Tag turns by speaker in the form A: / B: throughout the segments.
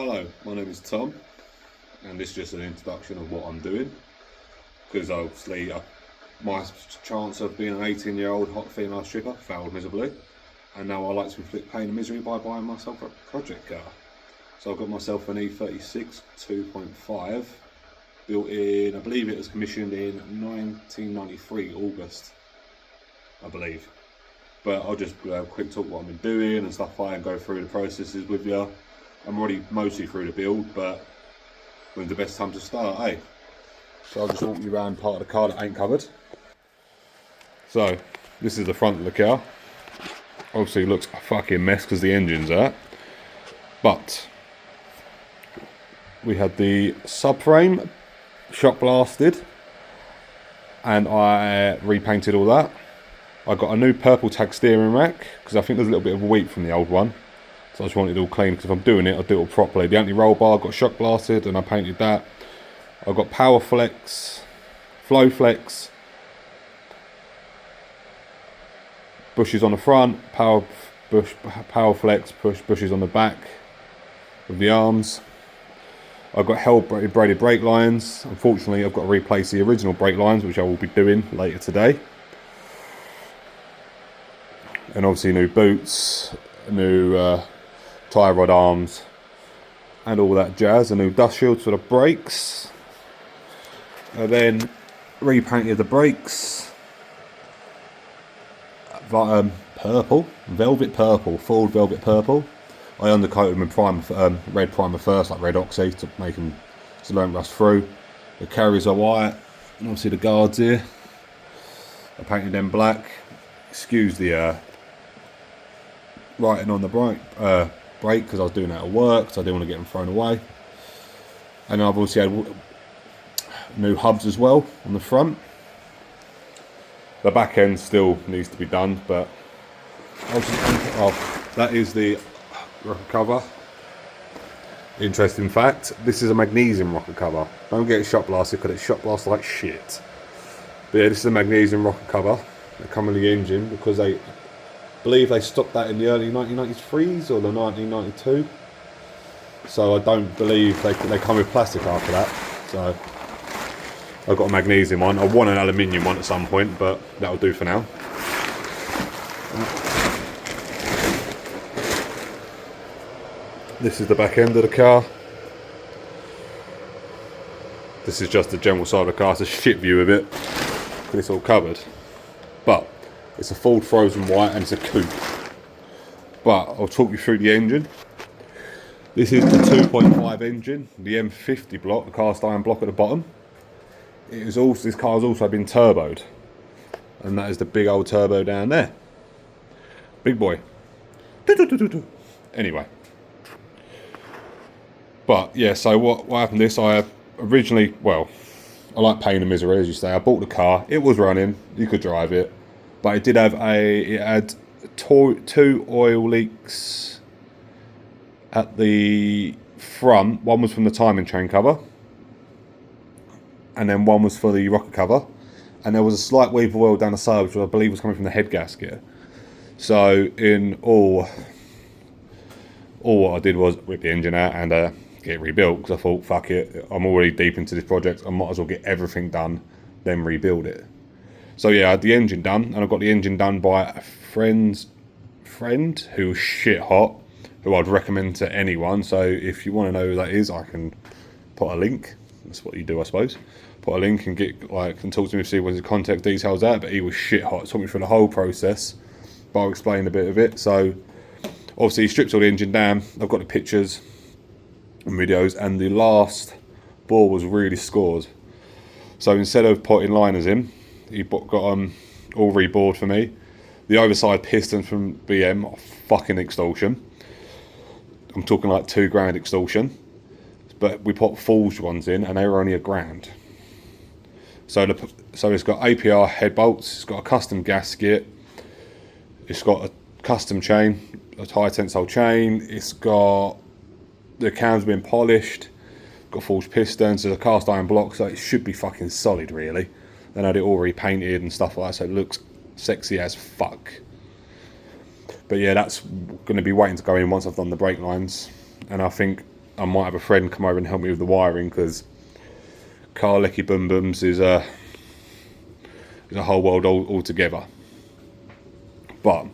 A: Hello, my name is Tom, and this is just an introduction of what I'm doing. Because obviously, my chance of being an 18-year-old hot female stripper failed miserably, and now I like to inflict pain and misery by buying myself a project car. So I've got myself an e36 2.5, built in, I believe it was commissioned in 1993 August, I believe. But I'll just quick talk what I've been doing and stuff like that and go through the processes with you. I'm already mostly through the build, but when's the best time to start, eh? So I'll just walk you around part of the car that ain't covered. So, this is the front of the car. Obviously it looks a fucking mess because the engine's out. But, we had the subframe shock blasted, and I repainted all that. I got a new purple tag steering rack, because I think there's a little bit of wheat from the old one. So I just wanted it all clean, because if I'm doing it, I'll do it all properly. The anti-roll bar got shock blasted, and I painted that. I've got power flex, flow flex, bushes on the front, power flex, bushes on the back of the arms. I've got held braided brake lines. Unfortunately, I've got to replace the original brake lines, which I will be doing later today. And obviously new boots, new tyre rod arms, and all that jazz. A new dust shield for the brakes. I then repainted the brakes. Purple, velvet purple, Ford velvet purple. I undercoated them with red primer first, like red oxy, to make them so they don't rust through. The carriers are white, and obviously the guards here. I painted them black. Excuse the writing on the brake because I was doing that at work, so I didn't want to get them thrown away. And I've also had new hubs as well on the front. The back end still needs to be done, but that is the rocker cover. Interesting fact, this is a magnesium rocker cover. Don't get it shot blasted because it's shot blasted like shit. But yeah, this is a magnesium rocker cover that come with the engine, because I believe they stopped that in the early 1993s or the 1992. So I don't believe they come with plastic after that. So I've got a magnesium one. I want an aluminium one at some point, but that'll do for now. This is the back end of the car. This is just the general side of the car. It's a shit view of it, because it's all covered. But it's a Ford frozen white, and it's a coupe. But I'll talk you through the engine. This is the 2.5 engine, the M50 block, the cast iron block at the bottom. This car has also been turboed, and that is the big old turbo down there. Big boy. Anyway. But yeah, so what happened is I originally, well, I like pain and misery, as you say. I bought the car, it was running, you could drive it, but it had two oil leaks at the front. One was from the timing chain cover, and then one was for the rocker cover, and there was a slight weave of oil down the side, which I believe was coming from the head gasket. So in all what I did was rip the engine out and get it rebuilt, because I thought, fuck it, I'm already deep into this project, I might as well get everything done, then rebuild it. So yeah, I had the engine done, and I got the engine done by a friend who was shit hot, who I'd recommend to anyone. So if you want to know who that is, I can put a link. That's what you do, I suppose. Put a link and and talk to me, see what his contact details are. But he was shit hot. Took me through the whole process, but I'll explain a bit of it. So obviously he stripped all the engine down. I've got the pictures and videos, and the last bore was really scored. So instead of putting liners in, he got all rebored for me. The overside pistons from BM are fucking extortion. I'm talking like £2,000 extortion. But we put forged ones in, and they were only £1,000. So it's got APR head bolts, it's got a custom gasket, it's got a custom chain, a high tensile chain, it's got the cams been polished, got forged pistons, there's a cast iron block, so it should be fucking solid really. Then I had it all repainted and stuff like that, so it looks sexy as fuck. But yeah, that's going to be waiting to go in once I've done the brake lines, and I think I might have a friend come over and help me with the wiring, because car lecky boom booms is a whole world altogether. But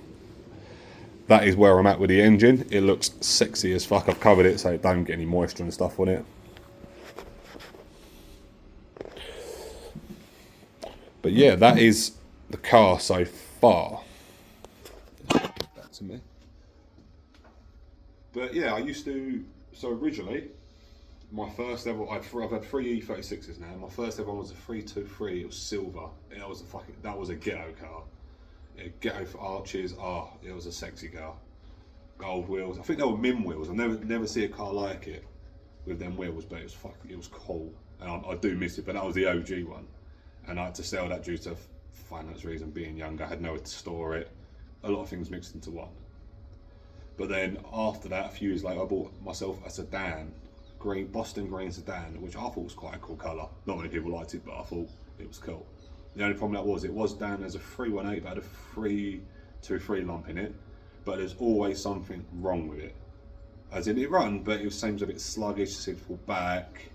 A: that is where I'm at with the engine. It looks sexy as fuck. I've covered it so it don't get any moisture and stuff on it. But yeah, that is the car so far. Back to me. But yeah, I used to, so originally, my first ever, I've had 3 e36s now. My first ever one was a 323. It was silver. That was a ghetto car. Ghetto for arches. It was a sexy car. Gold wheels. I think they were Mim wheels. I never see a car like it with them wheels, but it was cool. And I do miss it. But that was the OG one, and I had to sell that due to finance reason. Being younger, I had nowhere to store it. A lot of things mixed into one. But then after that, a few years later, I bought myself a sedan, Boston green sedan, which I thought was quite a cool colour. Not many people liked it, but I thought it was cool. The only problem it was down as a 318, but had a 323 lump in it. But there's always something wrong with it. As in, it ran, but it seems a bit sluggish, it seemed to fall back.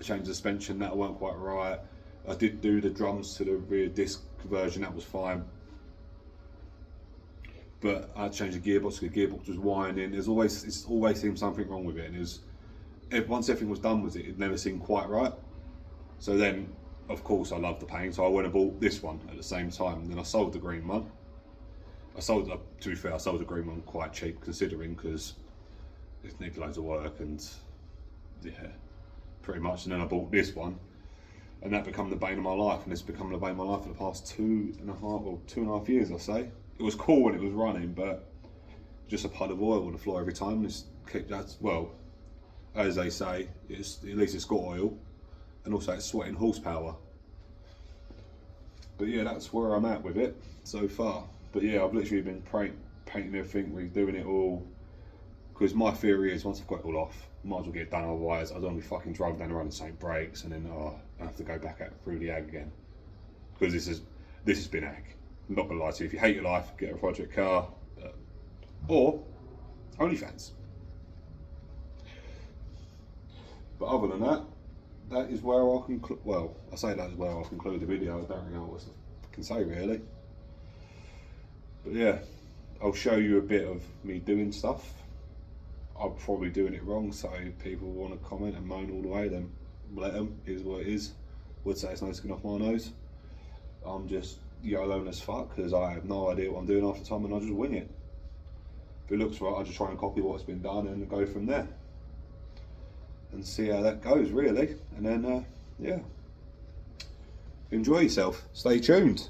A: I changed the suspension, that weren't quite right. I did do the drums to the rear disc conversion, that was fine. But I changed the gearbox, because the gearbox was whining. It's always seemed something wrong with it. And once everything was done with it, it never seemed quite right. So then, of course, I loved the paint, so I went and bought this one at the same time. And then I sold the green one. To be fair, I sold the green one quite cheap, considering, because it needed loads of work, and yeah, pretty much. And then I bought this one, and that became the bane of my life. And it's become the bane of my life for the past 2.5 years, I say. It was cool when it was running, but just a pud of oil on the floor every time. Well, as they say, at least it's got oil, and also it's sweating horsepower. But yeah, that's where I'm at with it so far. But yeah, I've literally been painting everything, redoing it all, because my theory is once I've got it all off, I might as well get it done, otherwise I don't want to be fucking driving down the road and same brakes, and then I have to go back out through the ag again. Because this has been ag. I'm not gonna lie to you, if you hate your life, get a project car, or OnlyFans. But other than that, that is where I'll conclude. Well, I say that is where I'll conclude the video. I don't really know what I can say really. But yeah, I'll show you a bit of me doing stuff. I'm probably doing it wrong, so if people want to comment and moan all the way, then let them. It is what it is. Would say it's no skin off my nose. I'm just YOLO as fuck, because I have no idea what I'm doing half the time, and I just wing it. If it looks right, I just try and copy what's been done and go from there. And see how that goes, really. And then, yeah. Enjoy yourself. Stay tuned.